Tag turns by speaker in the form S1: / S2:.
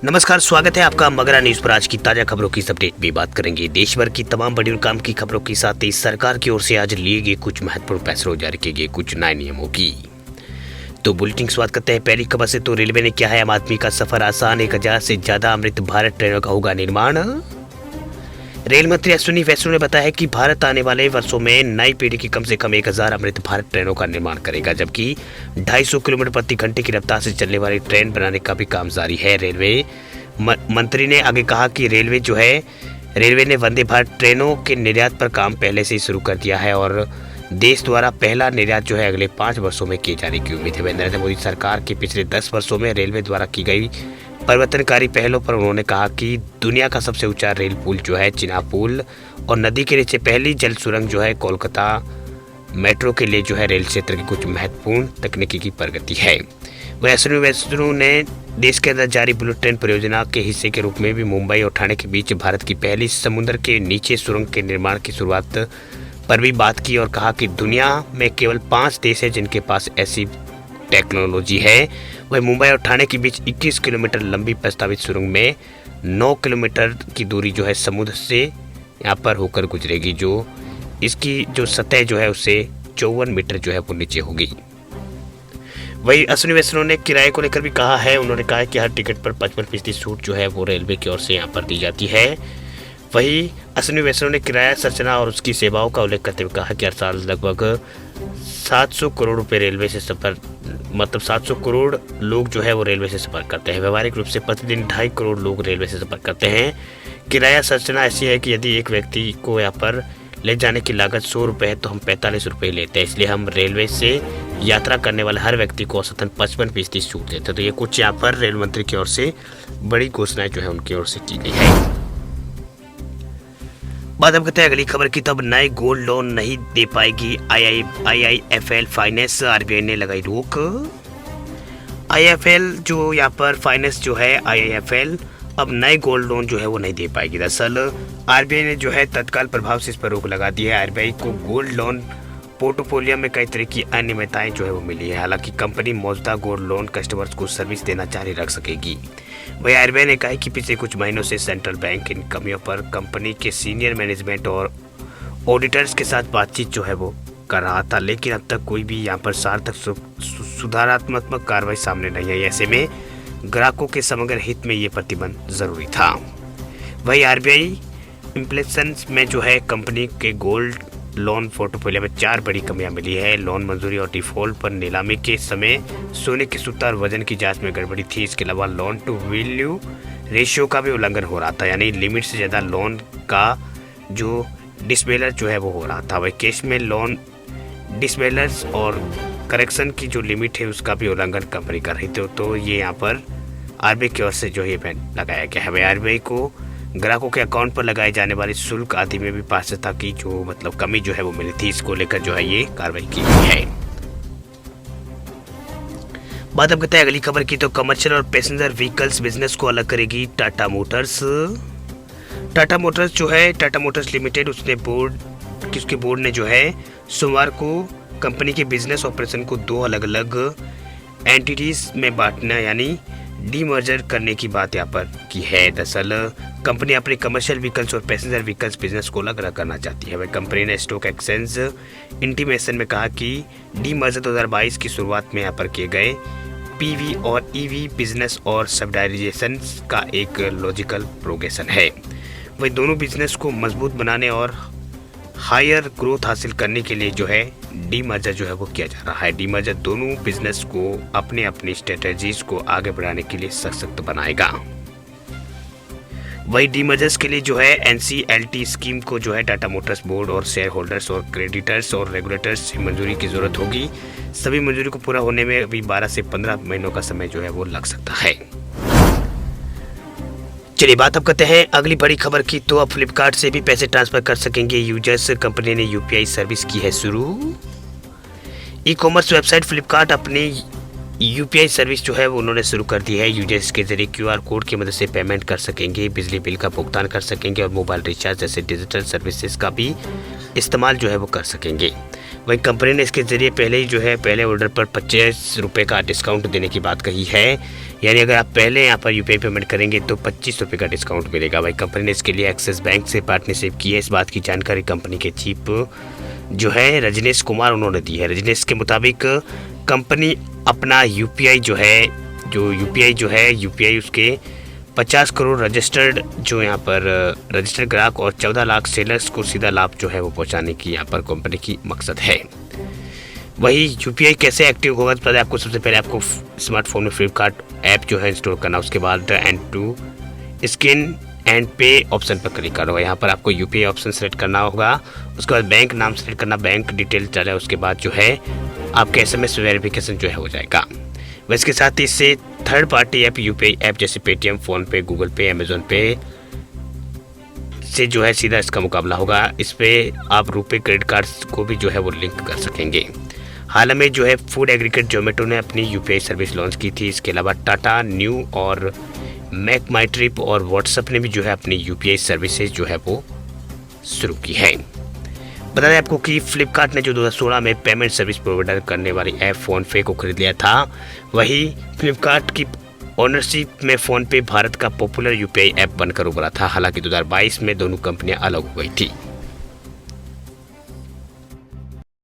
S1: नमस्कार, स्वागत है आपका मगरा न्यूज पर। आज की ताजा खबरों की अपडेट भी बात करेंगे। देश भर की तमाम बड़ी और काम की खबरों के साथ ही सरकार की ओर से आज लिए गए कुछ महत्वपूर्ण फैसलों जारी किए गए कुछ नए नियमों की तो बुलेटिन शुरुआत करते हैं पहली खबर से। तो रेलवे ने किया है आम आदमी का सफर आसान, 1000 से ज्यादा अमृत भारत ट्रेनों का होगा निर्माण। रेल मंत्री अश्विनी वैष्णव ने बताया कि भारत आने वाले वर्षों में नई पीढ़ी की कम से कम 1000 अमृत भारत ट्रेनों का निर्माण करेगा, जबकि 250 किलोमीटर प्रति घंटे की रफ्तार से चलने वाली ट्रेन बनाने का भी काम जारी है। रेलवे मंत्री ने आगे कहा कि रेलवे ने वंदे भारत ट्रेनों के निर्यात पर काम पहले से ही शुरू कर दिया है और देश द्वारा पहला निर्यात अगले 5 वर्षों में किए जाने की उम्मीद है। नरेंद्र मोदी सरकार के पिछले 10 वर्षों में रेलवे द्वारा की गई परिवर्तनकारी पहलों पर उन्होंने कहा कि दुनिया का सबसे ऊंचा रेल पुल चिनाब पुल और नदी के नीचे पहली जल सुरंग कोलकाता मेट्रो के लिए रेल क्षेत्र की कुछ महत्वपूर्ण तकनीकी की प्रगति है। वहीं अश्विनी वैष्णव ने देश के अंदर जारी बुलेट ट्रेन परियोजना के हिस्से के रूप में भी मुंबई और ठाणे के बीच भारत की पहली समुद्र के नीचे सुरंग के निर्माण की शुरुआत पर भी बात की और कहा कि दुनिया में केवल 5 देश हैं जिनके पास ऐसी टेक्नोलॉजी है। वही मुंबई और ठाणे के बीच 21 किलोमीटर लंबी प्रस्तावित सुरंग में 9 किलोमीटर की दूरी समुद्र से यहाँ पर होकर गुजरेगी, जो इसकी सतह उससे 54 मीटर वो नीचे होगी। वही अश्विनी वैष्णव ने किराए को लेकर भी कहा है। उन्होंने कहा है कि हर टिकट पर 55% छूट वो रेलवे की ओर से यहाँ पर दी जाती है। वही अश्विनी वैष्णव ने किराया संरचना और उसकी सेवाओं का उल्लेख करते हुए कहा कि हर साल लगभग 700 करोड़ रुपए रेलवे से सफर 700 करोड़ लोग वो रेलवे से सफर करते हैं। व्यवहारिक रूप से प्रतिदिन 2.5 करोड़ लोग रेलवे से सफर करते हैं। किराया संरचना ऐसी है कि यदि एक व्यक्ति को यहाँ पर ले जाने की लागत 100 रुपये है तो हम 45 रुपये लेते हैं, इसलिए हम रेलवे से यात्रा करने वाले हर व्यक्ति को औसतन 55% छूट देते हैं। तो ये कुछ यहाँ पर रेल मंत्री की ओर से बड़ी घोषणाएं उनकी ओर से की गई है। बात हम करते हैं अगली खबर की। तब नए गोल्ड लोन नहीं दे पाएगी IIFL फाइनेंस, आरबीआई ने लगाई रोक। IIFL यहाँ पर फाइनेंस IIFL अब नए गोल्ड लोन वो नहीं दे पाएगी। दरअसल आरबीआई ने तत्काल प्रभाव से इस पर रोक लगा दी है। आरबीआई को गोल्ड लोन पोर्टफोलियो में कई तरह की अनियमितताएं वो मिली है। हालांकि कंपनी मौजूदा गोल्ड लोन कस्टमर्स को सर्विस देना जारी रख सकेगी। वही आरबीआई ने कहा है कि पिछले कुछ महीनों से सेंट्रल बैंक इन कमियों पर कंपनी के सीनियर मैनेजमेंट और ऑडिटर्स के साथ बातचीत वो कर रहा था, लेकिन अब तक कोई भी यहाँ पर सार्थक सुधारात्मक कार्रवाई सामने नहीं आई। ऐसे में ग्राहकों के समग्र हित में ये प्रतिबंध जरूरी था। वही आरबीआई इम्प्लेशन में कंपनी के गोल्ड लोन पोर्टफोलियो में 4 बड़ी कमियां मिली है। लोन मंजूरी और डिफॉल्ट पर नीलामी के समय सोने की सूता और वजन की जांच में गड़बड़ी थी। इसके अलावा लोन टू वैल्यू रेशियो का भी उल्लंघन हो रहा था, यानी लिमिट से ज़्यादा लोन का डिसवेलर वो हो रहा था। वही केस में लोन डिसवेलर्स और करेक्शन की लिमिट है उसका भी उल्लंघन कंपनी कर रही थी। तो ये यहाँ पर आरबीआई की ओर से ये बैन लगाया गया है। आरबीआई को ग्राहकों के अकाउंट पर लगाए जाने वाले शुल्क आदि में भी पारदर्शिता की कमी वो मिली थी, इसको लेकर ये कार्रवाई की गई है। बात हम करते हैं अगली खबर की। तो कमर्शियल और पैसेंजर व्हीकल्स बिजनेस को अलग करेगी Tata Motors. Tata Motors limited उसके बोर्ड ने सोमवार को कंपनी के बिजनेस ऑपरेशन को 2 अलग अलग एंटिटीज में बांटना यानी डीमर्जर करने की बात यहाँ पर की है। दरअसल कंपनी अपने कमर्शियल व्हीकल्स और पैसेंजर व्हीकल्स बिजनेस को अलग अलग करना चाहती है। वह कंपनी ने स्टॉक एक्सचेंज इंटीमेशन में कहा कि डीमर्जर 2022 की शुरुआत में यहाँ पर किए गए पीवी और ईवी बिजनेस और सबडाइजेशन का एक लॉजिकल प्रोग्रेशन है। वही दोनों बिजनेस को मजबूत बनाने और हायर ग्रोथ हासिल करने के लिए डीमर्जर वो किया जा रहा है। डीमर्जर दोनों बिजनेस को अपनी स्ट्रेटजीज को आगे बढ़ाने के लिए सशक्त बनाएगा। वही डीमर्जर्स के लिए एनसीएलटी स्कीम को टाटा मोटर्स बोर्ड और शेयर होल्डर्स और क्रेडिटर्स और रेगुलेटर्स से मंजूरी की जरूरत होगी। सभी मंजूरी को पूरा होने में अभी 12 से 15 महीनों का समय वो लग सकता है। चलिए बात अब करते हैं अगली बड़ी खबर की। तो अब फ्लिपकार्ट से भी पैसे ट्रांसफर कर सकेंगे यूजर्स। कंपनी ने यूपीआई सर्विस की है शुरू। ई कॉमर्स वेबसाइट फ्लिपकार्ट अपनी यूपीआई सर्विस वो उन्होंने शुरू कर दी है। यूजर्स के जरिए क्यूआर कोड की मदद से पेमेंट कर सकेंगे, बिजली बिल का भुगतान कर सकेंगे और मोबाइल रिचार्ज जैसे डिजिटल सर्विसेज का भी इस्तेमाल वो कर सकेंगे। वहीं कंपनी ने इसके ज़रिए पहले ही जो है पहले ऑर्डर पर 25 रुपये का डिस्काउंट देने की बात कही है। यानी अगर आप पहले यहाँ पर यूपीआई पेमेंट करेंगे तो 25 रुपये का डिस्काउंट मिलेगा। वहीं कंपनी ने इसके लिए एक्सिस बैंक से पार्टनरशिप की है। इस बात की जानकारी कंपनी के चीफ जो है रजनीश कुमार उन्होंने दी है। रजनीश के मुताबिक कंपनी अपना यूपीआई जो है यूपीआई उसके 50 करोड़ रजिस्टर्ड जो यहाँ पर रजिस्टर्ड ग्राहक और 14 लाख सेलर्स को सीधा लाभ जो है वो पहुँचाने की यहाँ पर कंपनी की मकसद है। वही यूपीआई कैसे एक्टिव होगा, तो आपको सबसे पहले आपको स्मार्टफोन में फ्लिपकार्ट ऐप जो है इंस्टॉल करना, उसके बाद एंड टू स्कैन एंड पे ऑप्शन पर क्लिक करो। यहाँ पर आपको यूपीआई ऑप्शन सेलेक्ट करना होगा। उसके बाद बैंक नाम सेलेक्ट करना, बैंक डिटेल डाला, उसके बाद जो है आपके एसएमएस वेरिफिकेशन जो है हो जाएगा। वह इसके साथ ही इससे third party app UPI app जैसे पेटीएम, फ़ोन पे, गूगल पे, अमेजोन पे से जो है सीधा इसका मुकाबला होगा। इस पर आप रुपए क्रेडिट कार्ड्स को भी जो है वो लिंक कर सकेंगे। हाल में जो है फूड एग्रीगेट जोमेटो ने अपनी यूपीआई सर्विस लॉन्च की थी। इसके अलावा टाटा न्यू और मेक माई ट्रिप और व्हाट्सएप ने भी जो है अपनी यूपीआई सर्विसेज जो है वो शुरू की है। बता दें आपको कि फ्लिपकार्ट ने जो 2016 में पेमेंट सर्विस प्रोवाइडर करने वाली ऐप फ़ोनपे को खरीद लिया था। वही फ्लिपकार्ट की ओनरशिप में फ़ोनपे भारत का पॉपुलर यूपीआई ऐप बनकर उभरा था। हालांकि 2022 में दोनों कंपनियां अलग हो गई थी।